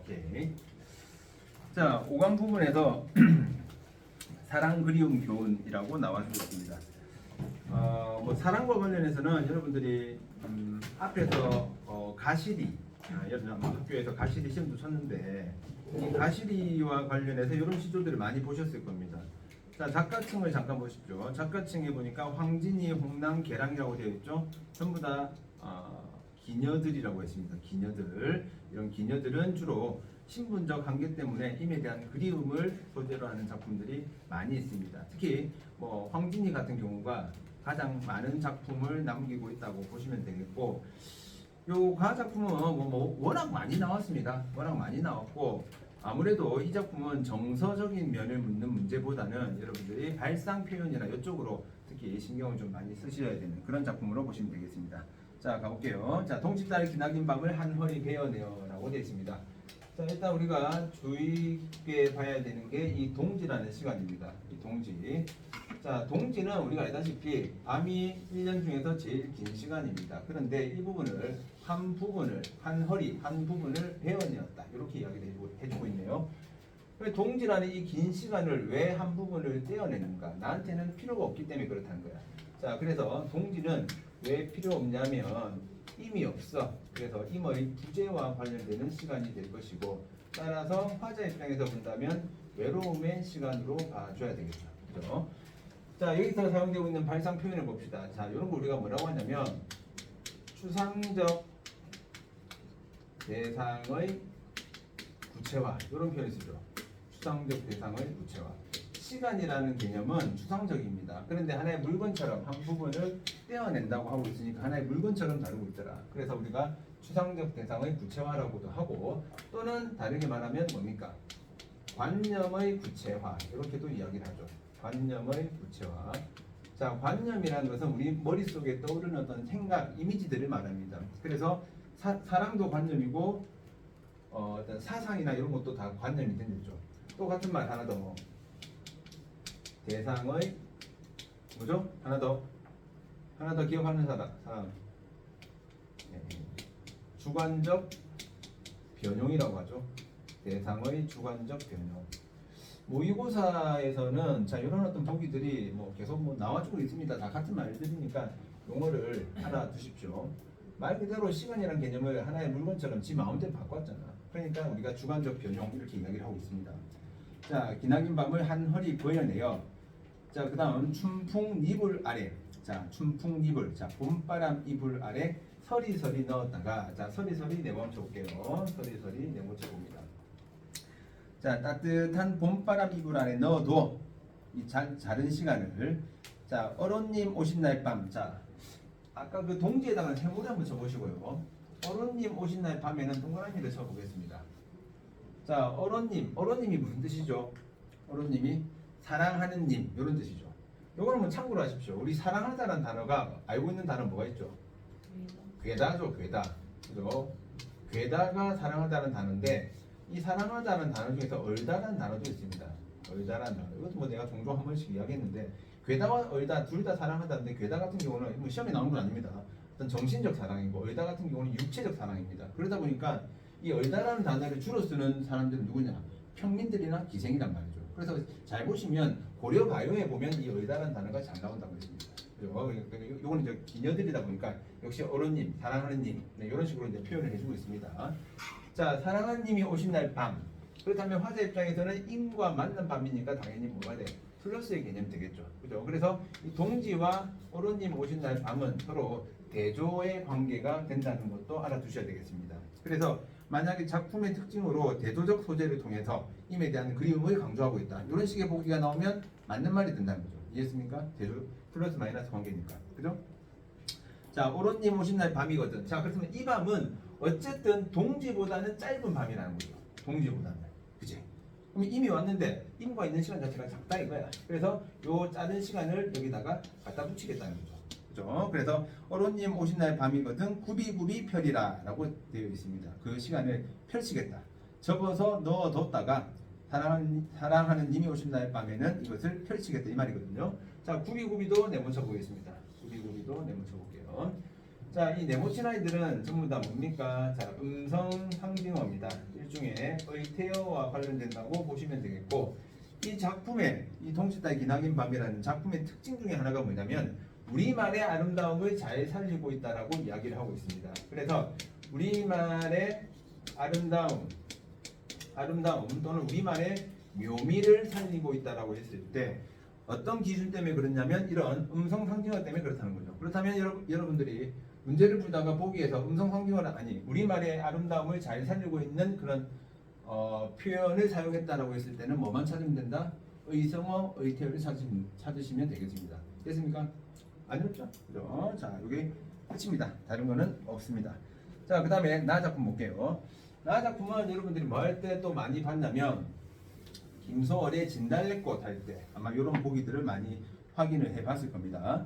오케이. 자, 5강 부분에서 사랑 그리움 교훈이라고 나와주고 있습니다. 뭐 사랑과 관련해서는 여러분들이 앞에서 가시리, 여러분 학교에서 가시리 시험도 쳤는데 이 가시리와 관련해서 이런 시조들을 많이 보셨을 겁니다. 자, 작가층을 잠깐 보십시오. 작가층에 보니까 황진이, 홍랑, 계랑이라고 되어 있죠. 전부 다 기녀들이라고 했습니다. 기녀들. 이런 기녀들은 주로 신분적 한계 때문에 힘에 대한 그리움을 소재로 하는 작품들이 많이 있습니다. 특히 뭐 황진이 같은 경우가 가장 많은 작품을 남기고 있다고 보시면 되겠고, 요 가화 작품은 뭐 워낙 많이 나왔습니다. 워낙 많이 나왔고, 아무래도 이 작품은 정서적인 면을 묻는 문제보다는 여러분들이 발상 표현이나 이쪽으로 특히 신경을 좀 많이 쓰셔야 되는 그런 작품으로 보시면 되겠습니다. 자, 가볼게요. 자, 동짓달의 기나긴 밤을 한 허리 베어내어라고 되어 있습니다. 자, 일단 우리가 주의 깊게 봐야 되는 게 이 동지라는 시간입니다. 이 동지. 자, 동지는 우리가 알다시피 밤이 1년 중에서 제일 긴 시간입니다. 그런데 이 부분을 한 허리 한 부분을 베어내었다. 이렇게 이야기를 해주고 있네요. 동지라는 이 긴 시간을 왜 한 부분을 떼어내는가? 나한테는 필요가 없기 때문에 그렇다는 거야. 자, 그래서 동지는 왜 필요 없냐면 임이 없어. 그래서 임의 부재와 관련되는 시간이 될 것이고, 따라서 화자 입장에서 본다면 외로움의 시간으로 봐줘야 되겠죠. 그죠? 자, 여기서 사용되고 있는 발상 표현을 봅시다. 자, 이런 거 우리가 뭐라고 하냐면 추상적 대상의 구체화, 이런 표현을 쓰죠. 추상적 대상의 구체화. 시간이라는 개념은 추상적입니다. 그런데 하나의 물건처럼 한 부분을 떼어낸다고 하고 있으니까 하나의 물건처럼 다루고 있더라. 그래서 우리가 추상적 대상의 구체화라고도 하고, 또는 다르게 말하면 뭡니까? 관념의 구체화, 이렇게도 이야기를 하죠. 관념의 구체화. 자, 관념이라는 것은 우리 머릿속에 떠오르는 어떤 생각, 이미지들을 말합니다. 그래서 사랑도 관념이고 어떤 사상이나 이런 것도 다 관념이 되겠죠. 또 같은 말 하나 더, 뭐 대상의 뭐죠? 하나 더 기억하는 사람. 주관적 변용이라고 하죠. 대상의 주관적 변용. 모의고사에서는 자, 이런 어떤 보기들이 뭐 계속 뭐 나와주고 있습니다. 다 같은 말들이니까 용어를 알아두십시오. 말 그대로 시간이라는 개념을 하나의 물건처럼 지 마음대로 바꿨잖아. 그러니까 우리가 주관적 변용 이렇게 이야기를 하고 있습니다. 자, 기나긴 밤을 한 허리 베어내어. 자, 그 다음 춘풍 이불 아래. 자, 춘풍 이불. 자, 봄바람 이불 아래 서리서리 넣었다가, 자, 서리서리 내멈춰 볼게요. 서리서리 내멈춰 봅니다. 자, 따뜻한 봄바람 이불 안에 넣어도 이 자른 시간을. 자, 어른님 오신 날 밤. 자, 아까 그 동지에다가 세모를 한번 쳐보시고요. 어른님 오신 날 밤에는 동그라미를 쳐보겠습니다. 자, 어른님이 무슨 뜻이죠? 어른님이 사랑하는 님, 이런 뜻이죠. 요거는 뭐 참고로 하십시오. 우리 사랑하다라는 단어가 알고 있는 단어는 뭐가 있죠? 괴다죠, 괴다. 그죠? 괴다가 사랑하다는 단어인데, 이 사랑하다는 단어 중에서 얼다라는 단어도 있습니다. 얼다라는 단어. 이것도 뭐 내가 종종 한 번씩 이야기했는데, 괴다와 얼다 둘 다 사랑하다는데, 괴다 같은 경우는 뭐 시험에 나오는 건 아닙니다. 어떤 정신적 사랑이고, 얼다 같은 경우는 육체적 사랑입니다. 그러다 보니까 이 얼다라는 단어를 주로 쓰는 사람들은 누구냐? 평민들이나 기생이란 말이죠. 그래서 잘 보시면 고려 가요에 보면 이 얼다라는 단어가 잘 나온다고 했습니다. 요거는 이제 기녀들이다 보니까 역시 어른님, 사랑하는 님, 네, 이런 식으로 이제 표현을 해주고 있습니다. 자, 사랑하는 님이 오신 날 밤. 그렇다면 화자 입장에서는 임과 맞는 밤이니까 당연히 뭐가 돼? 플러스의 개념이 되겠죠. 그죠? 그래서 이 동지와 어른님 오신 날 밤은 서로 대조의 관계가 된다는 것도 알아두셔야 되겠습니다. 그래서 만약에 작품의 특징으로 대조적 소재를 통해서 임에 대한 그리움을 강조하고 있다, 이런 식의 보기가 나오면 맞는 말이 된다는 거죠. 이해했습니까? 대조 플러스 마이너스 관계니까. 그죠? 자, 오론님 오신 날 밤이거든. 자, 그렇다면 이 밤은 어쨌든 동지보다는 짧은 밤이라는 거죠. 동지보다는. 그치? 그럼 이미 왔는데 임과 있는 시간 자체가 작다 이거야. 그래서 요 짧은 시간을 여기다가 갖다 붙이겠다는 거죠. 그죠? 그래서 어른님 오신 날 밤이거든 구비구비 펴리라 라고 되어 있습니다. 그 시간을 펼치겠다. 접어서 넣어뒀다가 사랑하는 님이 오신 날 밤에는 이것을 펼치겠다, 이 말이거든요. 자, 구비구비도 네모쳐 보겠습니다. 구비구비도 네모쳐 볼게요. 자, 이 네모친 아이들은 전부 다 뭡니까? 자, 음성 상징어입니다. 중에 의태어와 관련된다고 보시면 되겠고, 이 작품의 이 동짓다의 기나긴 밤이라는 작품의 특징 중에 하나가 뭐냐면 우리말의 아름다움을 잘 살리고 있다라고 이야기를 하고 있습니다. 그래서 우리말의 아름다움 또는 우리말의 묘미를 살리고 있다라고 했을 때 어떤 기준 때문에 그렇냐면 이런 음성 상징어 때문에 그렇다는 거죠. 그렇다면 여러분들이 문제를 풀다가 보기에서 음성 상징어는 아니 우리말의 아름다움을 잘 살리고 있는 그런 표현을 사용했다라고 했을 때는 뭐만 찾으면 된다? 의성어, 의태어를 찾으시면 되겠습니다. 됐습니까? 안 어렵죠? 그죠? 자, 이게 끝입니다. 다른 거는 없습니다. 자, 그 다음에 나 작품 볼게요. 나 작품은 여러분들이 뭐 할 때 또 많이 봤냐면 김소월의 진달래꽃 할 때 아마 이런 보기들을 많이 확인을 해봤을 겁니다.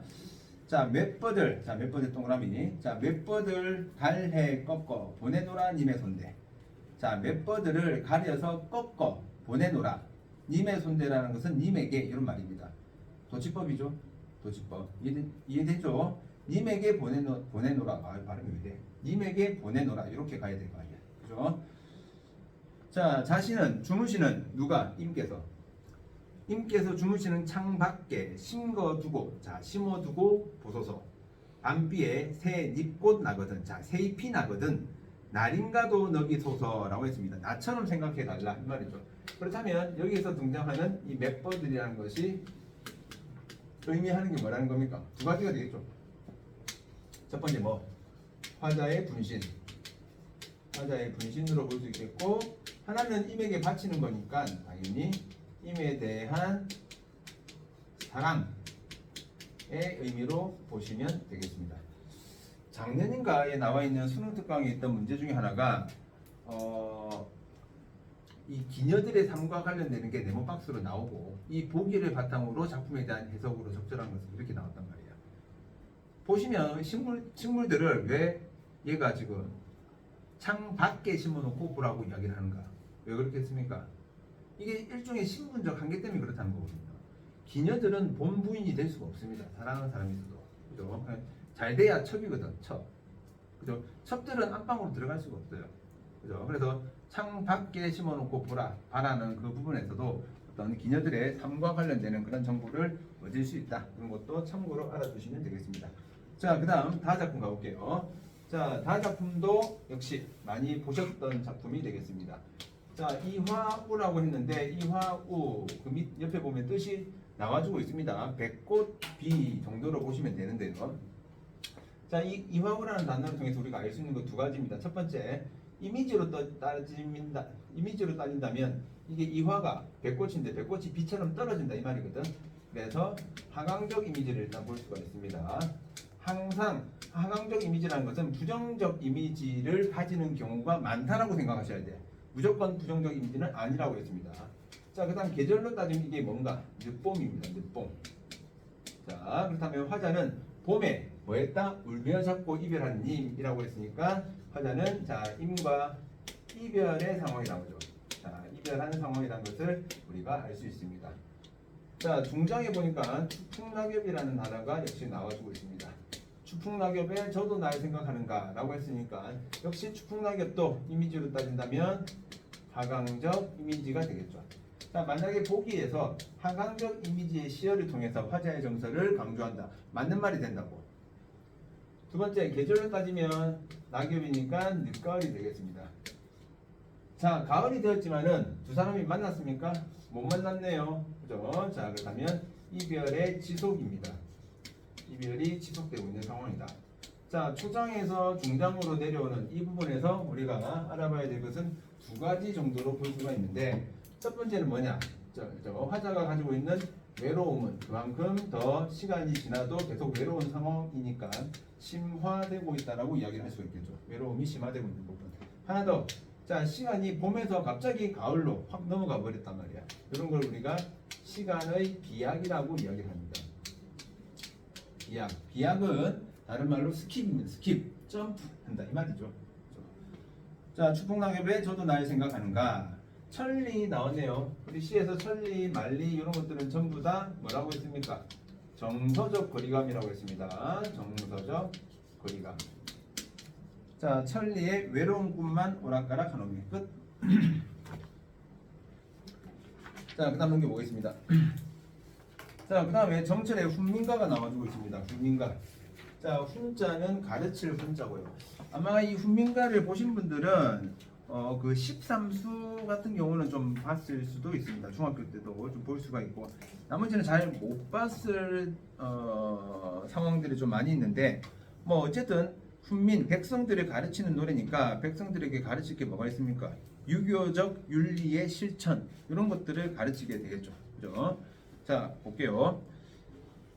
자, 맷버들, 동그라미. 자, 맷버들 달해 꺾어 보내노라 님의 손대. 자, 맷버들을 가려서 꺾어 보내노라 님의 손대라는 것은 님에게 이런 말입니다. 도치법이죠. 도치법. 이해되죠? 님에게 보내노라. 아, 발음이 왜 돼? 님에게 보내노라. 이렇게 가야 될 거 아니야. 그죠? 자, 자신은 주무시는 누가? 임께서 주무시는 창 밖에 심어두고, 자, 심어두고 보소서. 밤비에 새 잎꽃 나거든. 자, 새 잎이 나거든. 날인가도 너기소서라고 했습니다. 나처럼 생각해 달라 이 말이죠. 그렇다면 여기서 등장하는 이 맷버들이라는 것이 의미하는 게 뭐라는 겁니까? 두 가지가 되겠죠. 첫 번째 뭐 화자의 분신, 화자의 분신으로 볼 수 있겠고, 하나는 임에게 바치는 거니까 당연히 임에 대한 사랑의 의미로 보시면 되겠습니다. 작년인가에 나와 있는 수능 특강에 있던 문제 중에 하나가 이 기녀들의 삶과 관련되는 게 네모 박스로 나오고 이 보기를 바탕으로 작품에 대한 해석으로 적절한 것은 이렇게 나왔단 말이에요. 보시면 식물들을 왜 얘가 지금 창 밖에 심어놓고 보라고 이야기를 하는가? 왜 그렇게 했습니까? 이게 일종의 신분적 한계 때문에 그렇다는 거거든요. 기녀들은 본 부인이 될 수가 없습니다. 사랑하는 사람이 있어도. 그죠? 잘 돼야 첩이거든, 첩. 그죠? 첩들은 안방으로 들어갈 수가 없어요. 그죠? 그래서 창 밖에 심어놓고 바라는 그 부분에서도 어떤 기녀들의 삶과 관련되는 그런 정보를 얻을 수 있다. 그런 것도 참고로 알아두시면 되겠습니다. 자, 그 다음 다 작품 가볼게요. 자, 다 작품도 역시 많이 보셨던 작품이 되겠습니다. 자, 이화우라고 했는데 이화우 그 밑 옆에 보면 뜻이 나와주고 있습니다. 백꽃비 정도로 보시면 되는데요. 자, 이화우라는 단어를 통해서 우리가 알 수 있는 거 두 가지입니다. 첫 번째, 이미지로 따진다면 이게 이화가 백꽃인데 백꽃이 비처럼 떨어진다 이 말이거든. 그래서 하강적 이미지를 일단 볼 수가 있습니다. 항상 하강적 이미지라는 것은 부정적 이미지를 가지는 경우가 많다라고 생각하셔야 돼요. 무조건 부정적 이미지는 아니라고 했습니다. 자, 그 다음 계절로 따지면 이게 뭔가? 늦봄입니다. 늦봄. 자, 그렇다면 화자는 봄에 뭐 했다? 울며 잡고 이별한 님이라고 했으니까 화자는 자, 임과 이별의 상황이 나오죠. 자, 이별하는 상황이라는 것을 우리가 알 수 있습니다. 자, 중장에 보니까 추풍낙엽이라는 단어가 역시 나와주고 있습니다. 추풍낙엽에 저도 날 생각하는가 라고 했으니까 역시 추풍낙엽도 이미지로 따진다면 하강적 이미지가 되겠죠. 자, 만약에 보기에서 하강적 이미지의 시어를 통해서 화자의 정서를 강조한다. 맞는 말이 된다고. 두 번째, 계절로 따지면 낙엽이니까 늦가을이 되겠습니다. 자, 가을이 되었지만은 두 사람이 만났습니까? 못 만났네요. 그죠? 자, 그렇다면 이별의 지속입니다. 이별이 지속되고 있는 상황이다. 자, 초장에서 중장으로 내려오는 이 부분에서 우리가 알아봐야 될 것은 두 가지 정도로 볼 수가 있는데, 첫 번째는 뭐냐? 화자가 가지고 있는 외로움은 그만큼 더 시간이 지나도 계속 외로운 상황이니까 심화되고 있다라고 이야기를 할 수 있겠죠. 외로움이 심화되고 있는 부분. 하나 더. 자, 시간이 봄에서 갑자기 가을로 확 넘어가 버렸단 말이야. 이런 걸 우리가 시간의 비약이라고 이야기를 합니다. 비약은 다른 말로 스킵입니다. 스킵, 점프 한다 이 말이죠. 자, 추풍낙엽에 저도 날 생각하는가. 천리 나왔네요. 우리 시에서 천리, 만리 이런 것들은 전부 다 뭐라고 했습니까? 정서적 거리감이라고 했습니다. 정서적 거리감. 자, 천리의 외로운 꿈만 오락가락 하노니 끝. 자, 그 다음 넘겨보겠습니다. 자, 그 다음에 정철의 훈민가가 나와주고 있습니다. 훈민가. 자, 훈자는 가르칠 훈자고요. 아마 이 훈민가를 보신 분들은 그 13수 같은 경우는 좀 봤을 수도 있습니다. 중학교 때도 좀 볼 수가 있고, 나머지는 잘 못 봤을 상황들이 좀 많이 있는데, 뭐 어쨌든 훈민 백성들을 가르치는 노래니까 백성들에게 가르칠 게 뭐가 있습니까? 유교적 윤리의 실천, 이런 것들을 가르치게 되겠죠. 그죠? 자, 볼게요.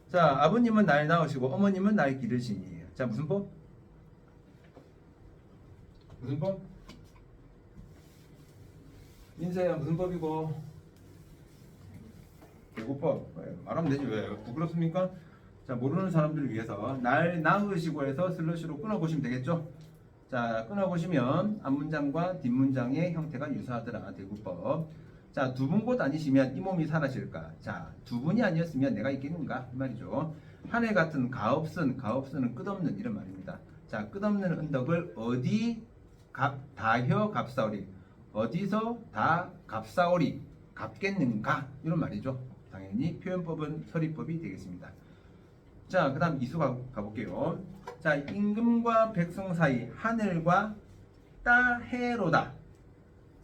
자, 아버님은 날 낳으시고 어머님은 날 기르시니. 자, 무슨 법? 무슨 법? 민서야, 무슨 법이고? 배고파. 말하면 되지, 왜 부끄럽습니까? 자, 모르는 사람들을 위해서 날 낳으시고 해서 슬러시로 끊어보시면 되겠죠? 자, 끊어보시면 앞문장과 뒷문장의 형태가 유사하더라. 대구법. 자, 두 분 곧 아니시면 이 몸이 사라질까? 자, 두 분이 아니었으면 내가 있겠는가? 이 말이죠. 하늘 같은 가업선은 끝없는 이런 말입니다. 자, 끝없는 은덕을 어디 다혀 값사오리. 어디서 다 값사오리. 갚겠는가? 이런 말이죠. 당연히 표현법은 서리법이 되겠습니다. 자, 그 다음 이수 가볼게요. 자, 임금과 백성 사이 하늘과 따해로다.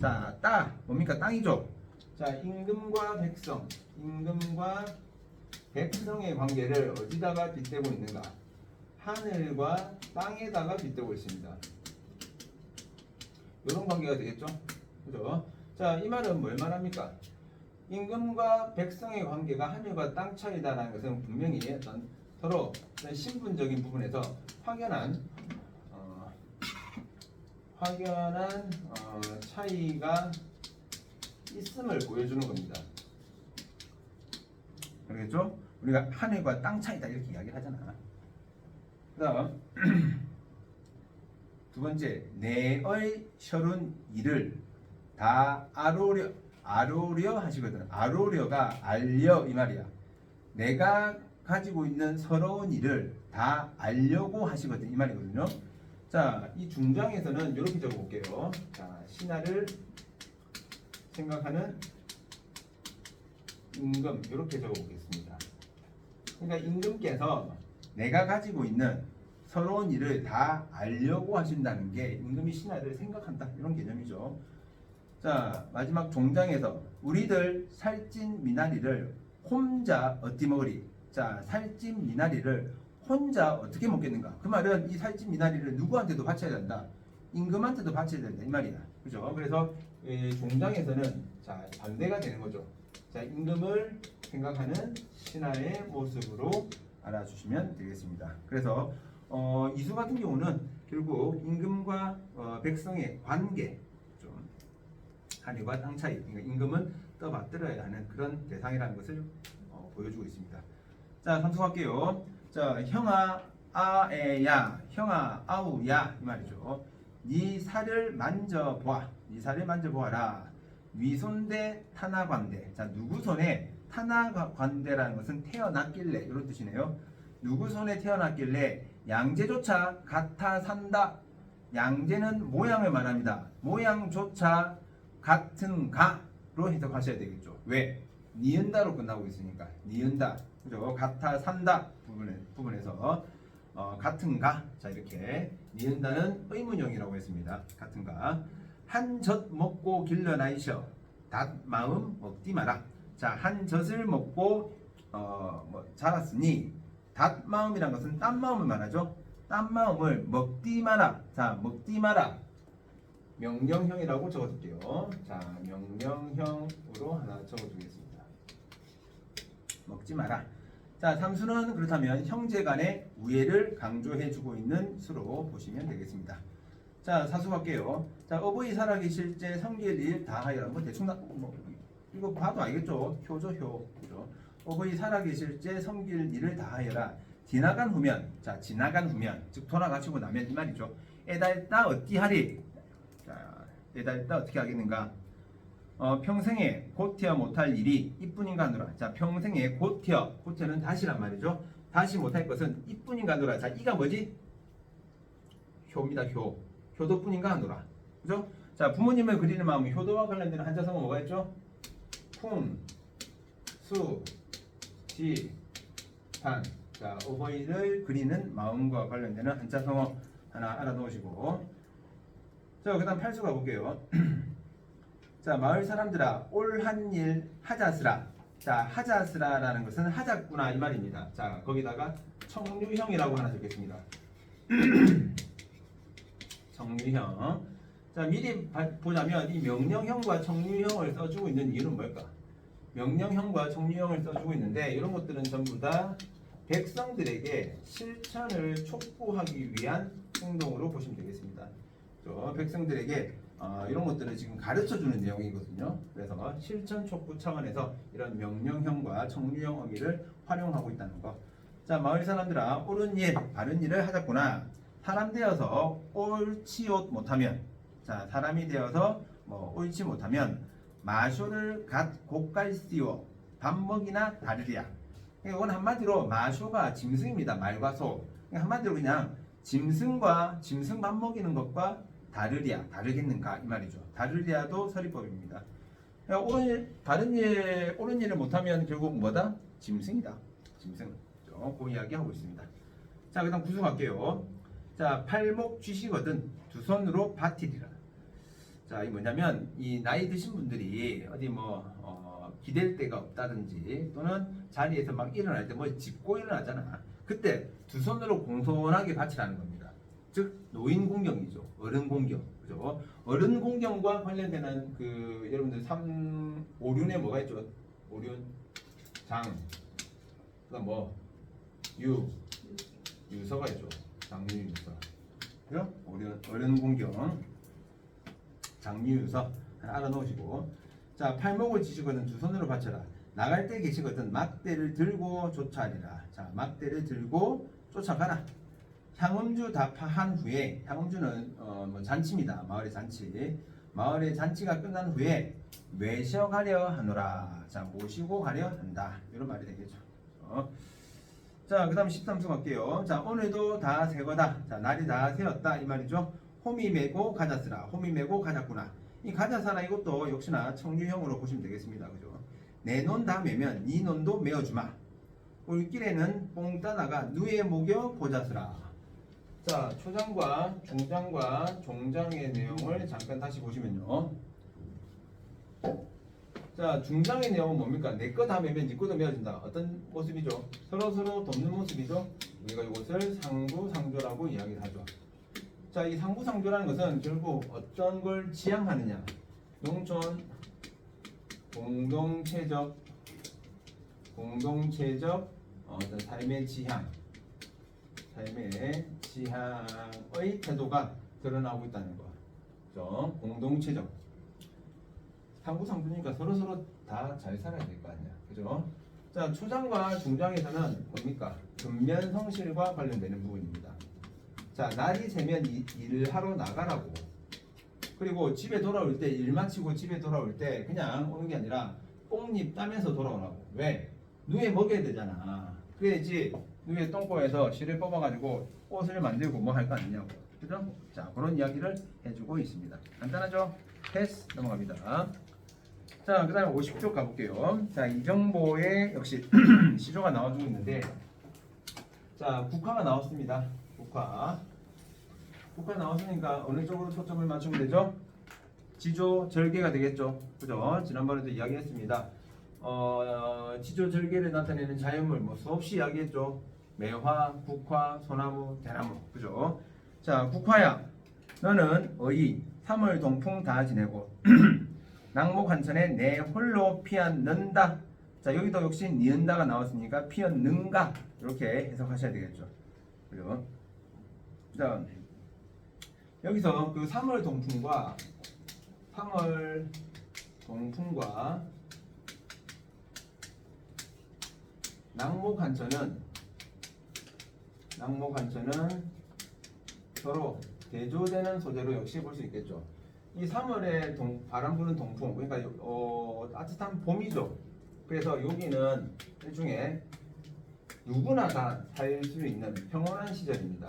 자, 따 뭡니까? 땅이죠. 자, 임금과 백성의 관계를 어디다가 빗대고 있는가? 하늘과 땅에다가 빗대고 있습니다. 이런 관계가 되겠죠. 그죠? 자, 이 말은 뭘 말합니까? 임금과 백성의 관계가 하늘과 땅 차이다라는 것은 분명히 어떤 서로 신분적인 부분에서 확연한 차이가 있음을 보여주는 겁니다. 알겠죠? 우리가 하늘과 땅 차이다 이렇게 이야기를 하잖아. 그다음 두 번째, 내의 셔룬 일을 다 아로려 하시거든. 아로려가 알려 이 말이야. 내가 가지고 있는 서러운 일을 다 알려고 하시거든 이 말이거든요. 자, 이 중장에서는 이렇게 적어볼게요. 자, 신하를 생각하는 임금 이렇게 적어보겠습니다. 그러니까 임금께서 내가 가지고 있는 서러운 일을 다 알려고 하신다는 게 임금이 신하를 생각한다 이런 개념이죠. 자, 마지막 종장에서 우리들 살찐 미나리를 혼자 어찌 먹으리. 자, 살찐 미나리를 혼자 어떻게 먹겠는가? 그 말은 이 살찐 미나리를 누구한테도 바쳐야 된다. 임금한테도 바쳐야 된다 이 말이야. 그죠? 그래서 종장에서는 자, 반대가 되는 거죠. 자, 임금을 생각하는 신하의 모습으로 알아주시면 되겠습니다. 그래서 이수 같은 경우는 결국 임금과 백성의 관계, 좀 하늘과 땅 차이, 그러니까 임금은 떠받들어야 하는 그런 대상이라는 것을 보여주고 있습니다. 자, 삼수할게요. 자, 형아 아에야, 형아 아우야 이 말이죠. 네 살을 만져보아, 네 살을 만져보아라. 위손대 타나관대. 자, 누구 손에 타나관대라는 것은 태어났길래 이런 뜻이네요. 누구 손에 태어났길래 양재조차 같아 산다. 양재는 모양을 말합니다. 모양조차 같은 가로 해석하셔야 되겠죠. 왜? 니은다로 끝나고 있으니까 니은다. 그죠? 같아 산다 부분에서 같은 가. 자, 이렇게 니은다는 의문형이라고 했습니다. 같은 가. 한 젖 먹고 길러나이셔. 닷 마음 먹디 마라. 자, 한 젖을 먹고 자랐으니 닷 마음이란 것은 딴 마음을 말하죠. 딴 마음을 먹디 마라. 자, 먹디 마라. 명령형이라고 적어둘게요. 자, 명령형으로 하나 적어두겠습니다. 먹지 마라. 자, 삼수는 그렇다면 형제 간의 우애를 강조해주고 있는 수로 보시면 되겠습니다. 자, 사수 갈게요. 자, 어버이 살아계실 때 성길 일 다하여라. 뭐 대충 이거 봐도 알겠죠? 효죠, 효. 그죠? 어버이 살아계실 때 성길 일을 다하여라. 지나간 후면, 자, 지나간 후면, 즉 돌아가시고 나면 이 말이죠. 애달다 어찌하리. 자, 애달다 어떻게 하겠는가? 평생에 곧해야 못할 일이 이뿐인가 하노라. 자, 평생에 곧해는 다시란 말이죠. 다시 못할 것은 이뿐인가 하노라. 자, 이가 뭐지? 효입니다. 효도뿐인가 하노라. 그죠? 자, 부모님을 그리는 마음, 효도와 관련되는 한자성어 뭐가 있죠? 품, 수, 지, 단. 자, 어버이를 그리는 마음과 관련되는 한자성어 하나 알아놓으시고, 자, 그 다음 팔수 가볼게요. 자, 마을 사람들아 올 한 일 하자스라. 자, 하자스라라는 것은 하자꾸나 이 말입니다. 자, 거기다가 청류형이라고 하나 적겠습니다. 청류형. 자, 미리 보자면 이 명령형과 청류형을 써주고 있는 이유는 뭘까? 명령형과 청류형을 써주고 있는데 이런 것들은 전부 다 백성들에게 실천을 촉구하기 위한 행동으로 보시면 되겠습니다. 백성들에게 이런 것들을 지금 가르쳐주는 내용이거든요. 그래서 실천 촉구 차원에서 이런 명령형과 청류형 어미를 활용하고 있다는 거. 자, 마을 사람들아 옳은 일, 바른 일을 하자꾸나. 사람 되어서 옳지옷 못하면, 자, 사람이 되어서 뭐 옳지 못하면 마쇼를 갓 곡갈씨오. 밥 먹이나 다르리야. 이건 한마디로 마쇼가 짐승입니다. 말과 소. 한마디로 그냥 짐승과 짐승 밥 먹이는 것과 다르리야, 다르겠는가 이 말이죠. 다르리야도 서리법입니다. 옳은 일을 못하면 결국 뭐다? 짐승이다. 짐승. 그 이야기 하고 있습니다. 자, 그다음 구수 갈게요. 자, 팔목 쥐시거든 두 손으로 바티리라. 자, 이 뭐냐면 이 나이 드신 분들이 어디 기댈 데가 없다든지 또는 자리에서 막 일어날 때 뭐 짚고 일어나잖아. 그때 두 손으로 공손하게 바치라는 겁니다. 즉 노인 공경이죠. 어른 공경. 그죠? 어른 공경과 관련되는 그 여러분들 5륜에 뭐가 있죠? 5륜 장. 그다음 유서가 있죠. 장유 유서. 그죠? 어른 공경. 장유 유서 하나 알아놓으시고. 자, 팔목을 지시거든 두 손으로 받쳐라. 나갈 때 계시거든 막대를 들고 쫓아가리라. 자, 막대를 들고 쫓아가라. 향음주 다파한 후에, 향음주는 잔치입니다. 마을의 잔치. 마을의 잔치가 끝난 후에 외셔가려 하노라. 자, 모시고 가려 한다. 이런 말이 되겠죠. 자, 그 다음 13수 갈게요. 자, 오늘도 다 새거다. 자, 날이 다 새었다 이 말이죠. 호미 메고 가자스라. 호미 메고 가자꾸나. 이 가자사라 이것도 역시나 청류형으로 보시면 되겠습니다. 그죠? 내 논 다 메면 네 논도 메어주마. 올길에는 뽕 따다가 누에 목여 보자스라. 자, 초장과 중장과 종장의 내용을 잠깐 다시 보시면요. 자, 중장의 내용은 뭡니까? 내 거 다 메면 네 거도 메어진다. 어떤 모습이죠? 서로 돕는 모습이죠. 우리가 이것을 상부상조라고 이야기를 하죠. 자, 이 상부상조라는 것은 결국 어떤 걸 지향하느냐. 농촌 공동체적 어떤 삶의 지향의 태도가 드러나고 있다는 거. 그죠? 공동체적. 상부상조니까 서로 다 잘 살아야 될 거 아니야. 그죠? 자, 초장과 중장에서는 뭡니까? 근면성실과 관련되는 부분입니다. 자, 날이 새면 일을 하러 나가라고. 그리고 집에 돌아올 때, 일 마치고 집에 돌아올 때 그냥 오는 게 아니라 뽕잎 따면서 돌아오라고. 왜? 누에 먹여야 되잖아. 그래야지 누에 똥꼬에서 실을 뽑아가지고 옷을 만들고 뭐 할 거 아니냐고. 그죠? 자, 그런 이야기를 해주고 있습니다. 간단하죠? 패스 넘어갑니다. 자, 그 다음에 50쪽 가볼게요. 자, 이정보에 역시 시조가 나와주고 있는데, 자, 국화가 나왔습니다. 국화 나왔으니까 어느 쪽으로 초점을 맞추면 되죠? 지조 절개가 되겠죠. 그죠? 지난번에도 이야기했습니다. 지조 절개를 나타내는 자연물 뭐 수없이 이야기했죠. 매화, 국화, 소나무, 대나무. 그죠? 자, 국화야, 너는 어이 3월 동풍 다 지내고 낙목한천에 내 홀로 피었는다. 자, 여기도 역시 니은다가 나왔으니까 피었는가 이렇게 해석하셔야 되겠죠. 그죠? 자, 여기서 그 3월 동풍과 낙목한천은 서로 대조되는 소재로 역시 볼 수 있겠죠. 이 3월에 바람 부는 동풍, 그러니까 따뜻한 봄이죠. 그래서 여기는 일종의 누구나 다 살 수 있는 평온한 시절입니다.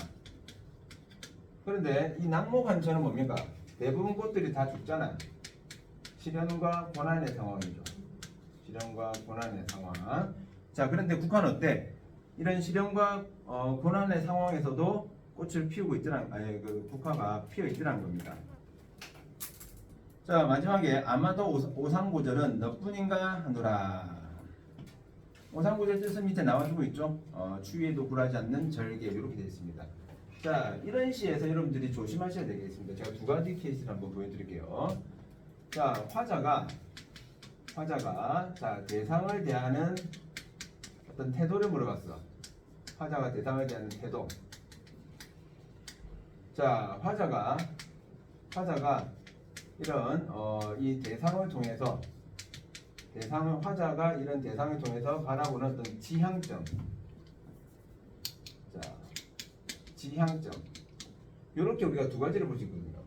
그런데 이 낙목한천은 뭡니까? 대부분 꽃들이 다 죽잖아. 실현과 고난의 상황이죠. 실현과 고난의 상황. 자, 그런데 국화는 어때? 이런 실현과 고난의 상황에서도 꽃을 피우고 있더란, 아니 그 국화가 피어 있더란 겁니다. 자, 마지막에 아마도 오상고절은 너뿐인가 하노라. 오상고절 뜻은 밑에 나와주고 있죠. 추위에도 굴하지 않는 절개 이렇게 되어 있습니다. 자, 이런 시에서 여러분들이 조심하셔야 되겠습니다. 제가 두 가지 케이스를 한번 보여드릴게요. 자, 화자가 자 대상을 대하는 어떤 태도를 물어봤어. 화자가 대상을 대하는 태도. 자, 화자가 이런 이 대상을 통해서 화자가 이런 대상을 통해서 바라보는 어떤 지향점. 자, 지향점. 이렇게 우리가 두 가지를 볼 수 있거든요.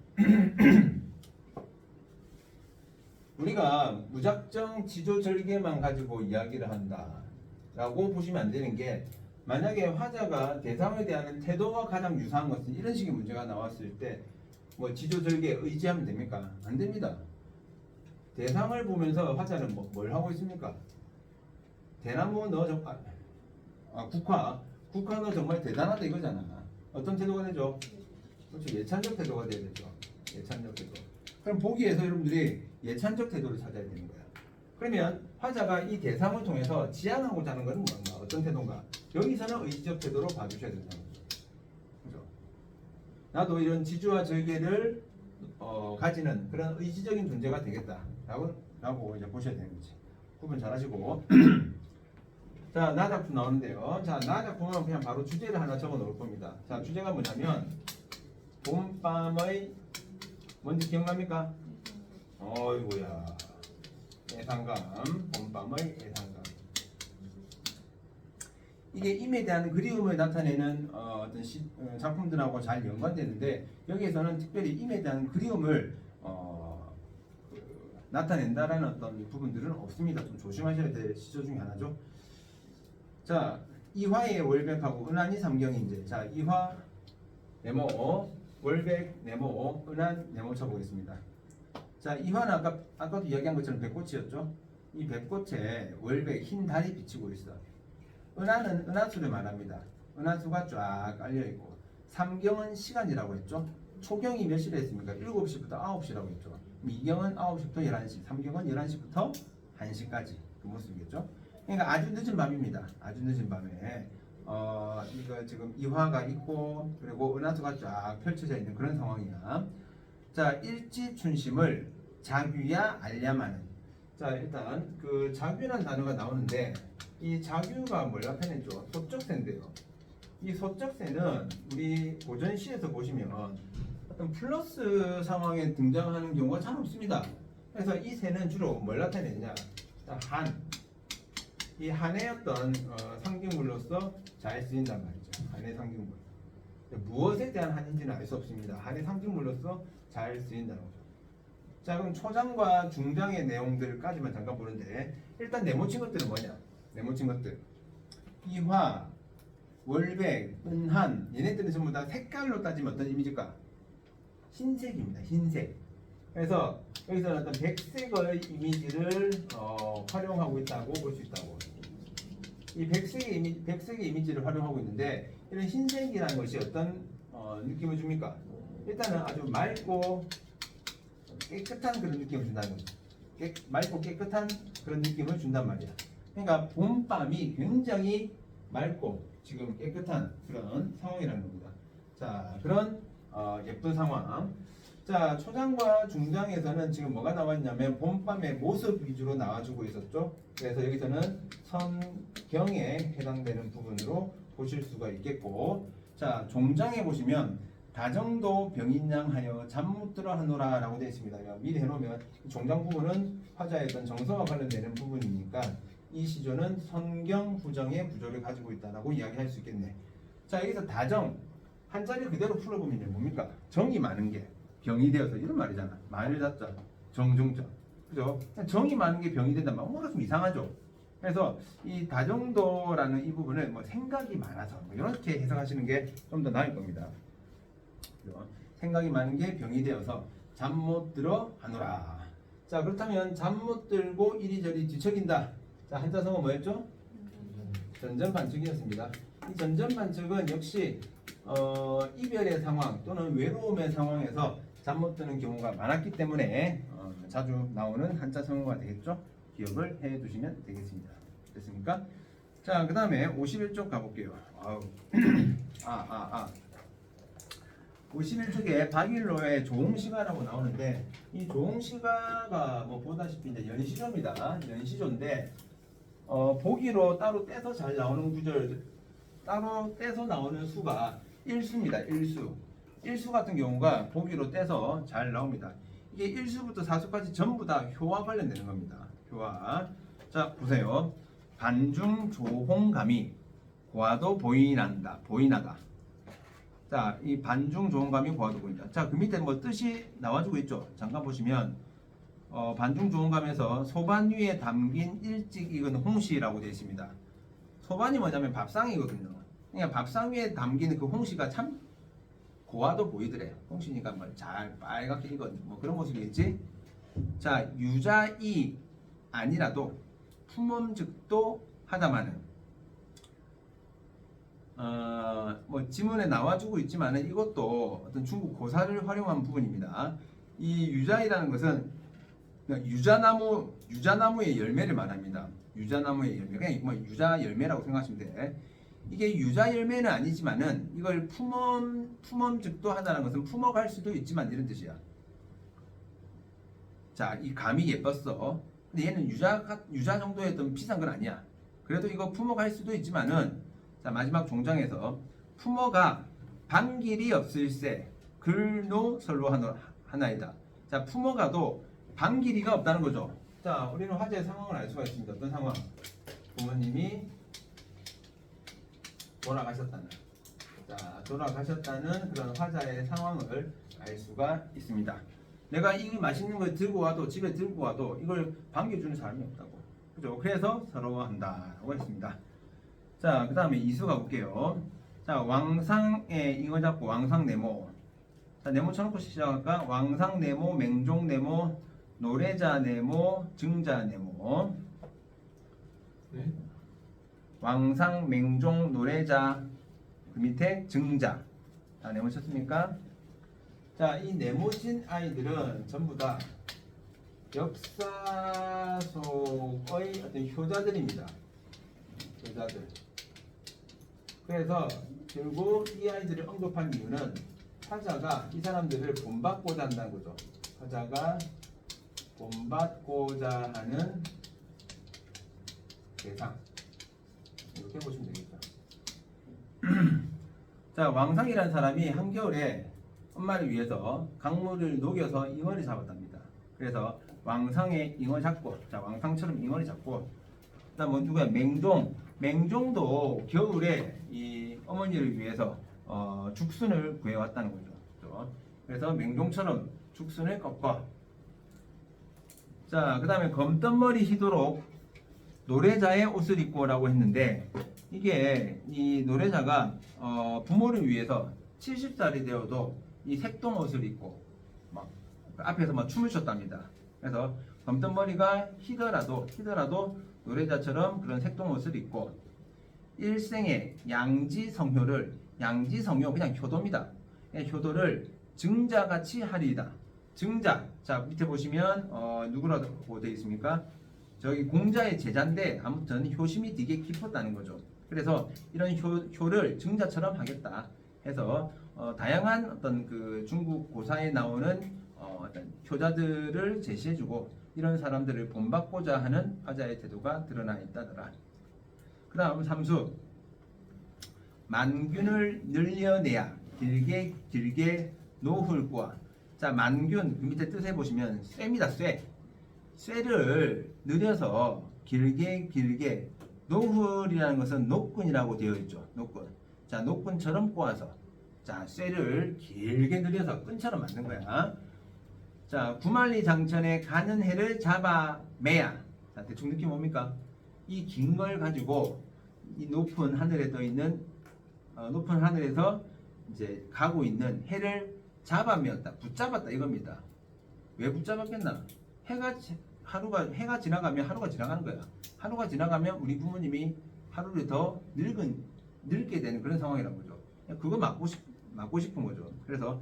우리가 무작정 지조절개만 가지고 이야기를 한다라고 보시면 안 되는 게, 만약에 화자가 대상에 대한 태도가 가장 유사한 것은 이런 식의 문제가 나왔을 때 뭐 지조절개 의지하면 됩니까? 안 됩니다. 대상을 보면서 화자는 뭘 하고 있습니까? 대나무 너 국화 너 정말 대단하다 이거잖아. 어떤 태도가 되죠? 그렇죠. 예찬적 태도가 돼야 되죠. 예찬적 태도. 그럼 보기에서 여러분들이 예찬적 태도를 찾아야 되는 거야. 그러면 화자가 이 대상을 통해서 지향하고자 하는 것은 뭔가, 어떤 태도인가? 여기서는 의지적 태도로 봐주셔야 된다는 거죠. 그죠? 나도 이런 지주와 절개를 가지는 그런 의지적인 존재가 되겠다라고 이제 보셔야 되는 거지. 구분 잘 하시고. 자, 나 작품 나오는데요. 자, 나 작품은 그냥 바로 주제를 하나 적어 놓을 겁니다. 자, 주제가 뭐냐면 봄밤의 뭔지 기억납니까? 어이구야. 애상감. 봄밤의 애상감. 이게 임에 대한 그리움을 나타내는 어떤 작품들하고 잘 연관되는데, 여기에서는 특별히 임에 대한 그리움을 나타낸다라는 어떤 부분들은 없습니다. 좀 조심하셔야 될 시조 중에 하나죠. 자, 이화의 월백하고 은한이 삼경인제. 자, 이화 네모, 월백 네모, 은한 네모 쳐보겠습니다. 자, 이화는 아까도 이야기한 것처럼 백꽃이었죠. 이 백꽃에 월백 흰 달이 비치고 있어. 은하는 은하수를 말합니다. 은하수가 쫙 깔려 있고, 삼경은 시간이라고 했죠. 초경이 몇 시로 했습니까? 7시부터 9시라고 했죠. 미경은 9시부터 11시, 삼경은 11시부터 1시까지 그 모습이겠죠. 그러니까 아주 늦은 밤입니다. 아주 늦은 밤에 이거 지금 이화가 있고, 그리고 은하수가 쫙 펼쳐져 있는 그런 상황이야. 자, 일지춘심을 자규야 알야마는. 자, 일단 그 자규라는 단어가 나오는데, 이 자규가 뭘 나타내죠? 소적세인데요. 이 소적세는 우리 고전시에서 보시면 어떤 플러스 상황에 등장하는 경우가 잘 없습니다. 그래서 이 세는 주로 뭘 나타내느냐? 이 한의 어떤 상징물로서 잘 쓰인단 말이죠. 한의 상징물. 무엇에 대한 한인지는 알 수 없습니다. 한의 상징물로서 잘 쓰인다는 거죠. 자, 그럼 초장과 중장의 내용들까지만 잠깐 보는데, 일단 네모친 것들은 뭐냐? 네모친 것들. 이화, 월백, 은한, 얘네들은 전부 다 색깔로 따지면 어떤 이미지일까? 흰색입니다. 흰색. 그래서 여기서는 어떤 백색의 이미지를 활용하고 있다고 볼 수 있다고. 이 백색의 이미지를 활용하고 있는데, 이런 흰색이라는 것이 어떤 느낌을 줍니까? 일단은 아주 맑고 깨끗한 그런 느낌을 준다는 거죠. 맑고 깨끗한 그런 느낌을 준단 말이야. 그러니까 봄밤이 굉장히 맑고 지금 깨끗한 그런 상황이라는 겁니다. 자, 그런 예쁜 상황. 자, 초장과 중장에서는 지금 뭐가 나와 있냐면 봄밤의 모습 위주로 나와주고 있었죠. 그래서 여기서는 선경에 해당되는 부분으로 보실 수가 있겠고, 자, 종장에 보시면 다정도 병인양하여 잠 못 들어 하노라 라고 되어 있습니다. 미리 해놓으면 종장 부분은 화자의 어떤 정서와 관련되는 부분이니까 이 시조는 선경 후정의 구조를 가지고 있다라고 이야기할 수 있겠네. 자, 여기서 다정 한자리 그대로 풀어보면 뭡니까? 정이 많은 게 병이 되어서, 이런 말이잖아. 말을 잡자 정중정, 그죠? 정이 많은 게 병이 된다. 뭔가 좀 이상하죠. 그래서 이 다정도라는 이 부분을 뭐 생각이 많아서 이렇게 해석하시는 게 좀 더 나을 겁니다. 그죠? 생각이 많은 게 병이 되어서 잠 못 들어 하노라. 자, 그렇다면 잠 못 들고 이리저리 뒤척인다. 자, 한자성어 뭐였죠? 전전반측이었습니다. 이 전전반측은 역시 이별의 상황 또는 외로움의 상황에서 잠 못 드는 경우가 많았기 때문에 자주 나오는 한자성어가 되겠죠. 기억을 해 두시면 되겠습니다. 됐습니까? 자, 그 다음에 51쪽 가볼게요. 51쪽에 박일로의 조홍시가라고 나오는데, 이 조홍시가가 뭐 보다시피 이제 연시조입니다. 연시조인데 보기로 따로 떼서 잘 나오는 구절, 따로 떼서 나오는 수가 일수입니다. 일수 같은 경우가 보기로 떼서 잘 나옵니다. 이게 일수부터 사수까지 전부 다 효와 관련되는 겁니다. 효와. 자, 보세요. 반중 조홍감이 고화도 보이나다. 자, 이 반중 조홍감이 고화도 보인다. 자, 그 밑에 뭐 뜻이 나와주고 있죠. 잠깐 보시면 반중 조홍감에서 소반 위에 담긴 일찍 익은 홍시라고 되어 있습니다. 소반이 뭐냐면 밥상이거든요. 그러니까 밥상 위에 담긴 그 홍시가 참 고화도 보이더래. 홍시니까 뭐 잘 빨갛게 익은 뭐 그런 모습이겠지. 자, 유자이 아니라도 품엄즉도 하다마는 뭐 지문에 나와주고 있지만은 이것도 어떤 중국 고사를 활용한 부분입니다. 이 유자이라는 것은 유자나무의 열매를 말합니다. 유자나무의 열매, 그냥 뭐 유자 열매라고 생각하시면 돼. 이게 유자 열매는 아니지만은 이걸 품엄즉도 하다는 것은 품어갈 수도 있지만 이런 뜻이야. 자, 이 감이 예뻤어. 근데 얘는 유자 정도의 어떤 비싼 건 아니야. 그래도 이거 품어갈 수도 있지만은, 자, 마지막 종장에서 품어가 반길이 없을세 글노 설로 하나이다. 자, 품어가도 반길이가 없다는 거죠. 자, 우리는 화제의 상황을 알 수가 있습니다. 어떤 상황? 부모님이 돌아가셨다는, 자, 돌아가셨다는 그런 화자의 상황을 알 수가 있습니다. 내가 이 맛있는 걸 들고 와도, 집에 들고 와도 이걸 반겨주는 사람이 없다고. 그죠? 그래서 서러워한다라고 했습니다. 자, 그 다음에 이수 가볼게요. 자, 왕상의 잉어 잡고 왕상네모. 자, 네모 쳐놓고 시작할까? 왕상네모, 맹종네모, 노래자네모, 증자네모. 네? 왕상, 맹종, 노래자, 그 밑에 증자. 자, 네모 쳤습니까? 자, 이 네모친 아이들은 전부 다 역사 속의 어떤 효자들입니다. 효자들. 그래서 결국 이 아이들을 언급한 이유는 화자가 이 사람들을 본받고자 한다는 거죠. 화자가 본받고자 하는 대상. 이렇게 보시면 되겠죠. 자, 왕상이라는 사람이 한겨울에 엄마를 위해서 강물을 녹여서 잉어를 잡았답니다. 그래서 왕상의 잉어 잡고, 자, 왕상처럼 잉어를 잡고, 그다음 뭐 누구야? 맹종도 겨울에 이 어머니를 위해서 죽순을 구해왔다는 거죠. 그렇죠? 그래서 맹종처럼 죽순을 꺾어. 자, 그 다음에 검던머리 희도록 노래자의 옷을 입고라고 했는데, 이게 이 노래자가 부모를 위해서 70살이 되어도 이 색동 옷을 입고 막 앞에서 막 춤을 췄답니다. 그래서 검던머리가 희더라도 노래자처럼 그런 색동 옷을 입고 일생에 양지성효를, 양지성효 그냥 효도입니다. 효도를 증자같이 하리이다. 증자, 자, 밑에 보시면 누구라고 되어 있습니까? 저기 공자의 제자인데 아무튼 효심이 되게 깊었다는 거죠. 그래서 이런 효를 증자처럼 하겠다 해서 다양한 어떤 그 중국 고사에 나오는 어떤 효자들을 제시해주고 이런 사람들을 본받고자 하는 화자의 태도가 드러나 있다더라. 그 다음 3수 만균을 늘려내야 길게 노hul구와. 자, 만균 그 밑에 뜻에 보시면 쇠입니다. 쇠를 늘려서 길게 노hul이라는 것은 노끈이라고 되어 있죠. 노끈. 자, 노끈처럼 꼬아서, 자, 쇠를 길게 늘려서 끈처럼 만든 거야. 자, 구만리 장천에 가는 해를 잡아매야. 자, 대충 느낌 뭡니까? 이 긴 걸 가지고 이 높은 하늘에 떠 있는 높은 하늘에서 이제 가고 있는 해를 잡아매었다, 붙잡았다 이겁니다. 왜 붙잡았겠나? 해가 지나가면 하루가 지나가는 거야. 하루가 지나가면 우리 부모님이 하루를 더 늙게 되는 그런 상황이란 거죠. 그거 막고 싶은 거죠. 그래서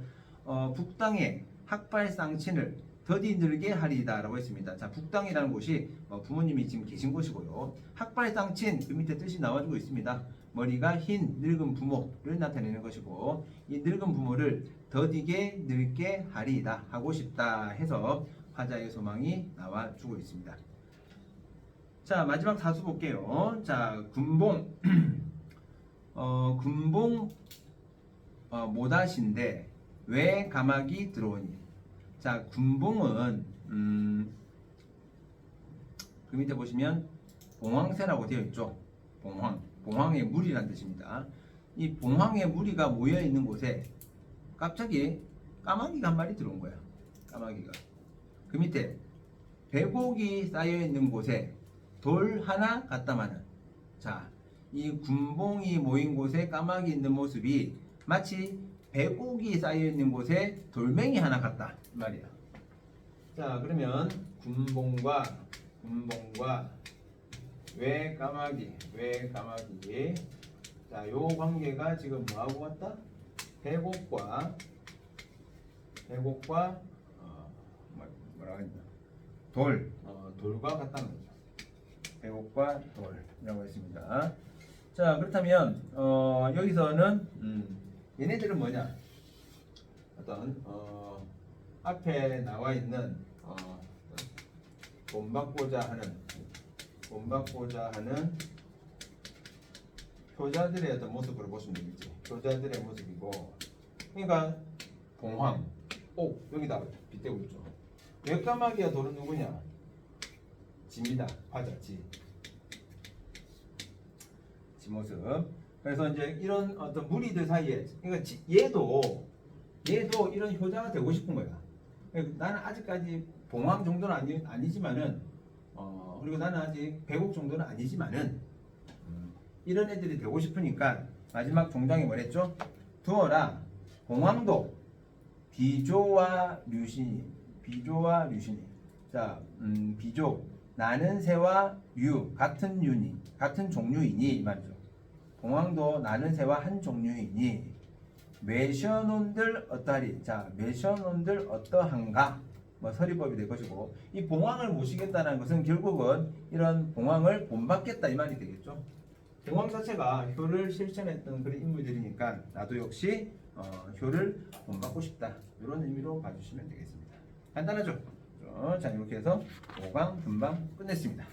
북땅에 학발상친을 더디 늙게 하리다라고 했습니다. 자, 북땅이라는 곳이 부모님이 지금 계신 곳이고요. 학발상친 그 밑에 뜻이 나와주고 있습니다. 머리가 흰 늙은 부모를 나타내는 것이고, 이 늙은 부모를 더디게 늙게 하리이다, 하고 싶다 해서 화자의 소망이 나와주고 있습니다. 자, 마지막 사수 볼게요. 자, 군봉 군봉 모다신데 왜 가막이 들어오니? 자, 군봉은 그 밑에 보시면 봉황새라고 되어 있죠. 봉황의 무리란 뜻입니다. 이 봉황의 무리가 모여 있는 곳에 갑자기 까마귀가 한 마리 들어온 거야. 까마귀가. 그 밑에 배곡이 쌓여 있는 곳에 돌 하나 갖다마는. 자, 이 군봉이 모인 곳에 까마귀 있는 모습이 마치 배곡이 쌓여 있는 곳에 돌멩이 하나 같다 이 말이야. 자, 그러면 군봉과 왜 까마귀. 자, 요 관계가 지금 뭐하고 같다? 배곡과 뭐라고 했나? 돌과 같다는 거죠. 배곡과 돌이라고 했습니다. 자, 그렇다면 여기서는 얘네들은 뭐냐? 어떤 앞에 나와 있는 본받고자 하는 효자들의 어떤 모습으로 보시면 되겠지. 효자들의 모습이고, 그러니까 봉황, 여기다 빗대고 있죠. 왜 까마귀와 돌은 누구냐? 지입니다. 화자 지 모습. 그래서 이제 이런 어떤 무리들 사이에, 그러니까 얘도 이런 효자가 되고 싶은 거야. 그러니까 나는 아직까지 봉황 정도는 아니지만은 그리고 나는 아직 배곡 정도는 아니지만은 이런 애들이 되고 싶으니까 마지막 종장이 뭐랬죠? 두어라 봉황도 비조와 류신이. 자, 비조 나는 새와 류 같은 종류이니 이 말이죠. 봉황도 나는 새와 한 종류이니 매셔논들 어떠하리. 자, 매셔논들 어떠한가? 서리법이 될 것이고, 이 봉황을 모시겠다는 것은 결국은 이런 봉황을 본받겠다 이 말이 되겠죠. 봉황 자체가 효를 실천했던 그런 인물들이니까 나도 역시 효를 본받고 싶다, 이런 의미로 봐주시면 되겠습니다. 간단하죠? 자, 이렇게 해서 5강 금방 끝냈습니다.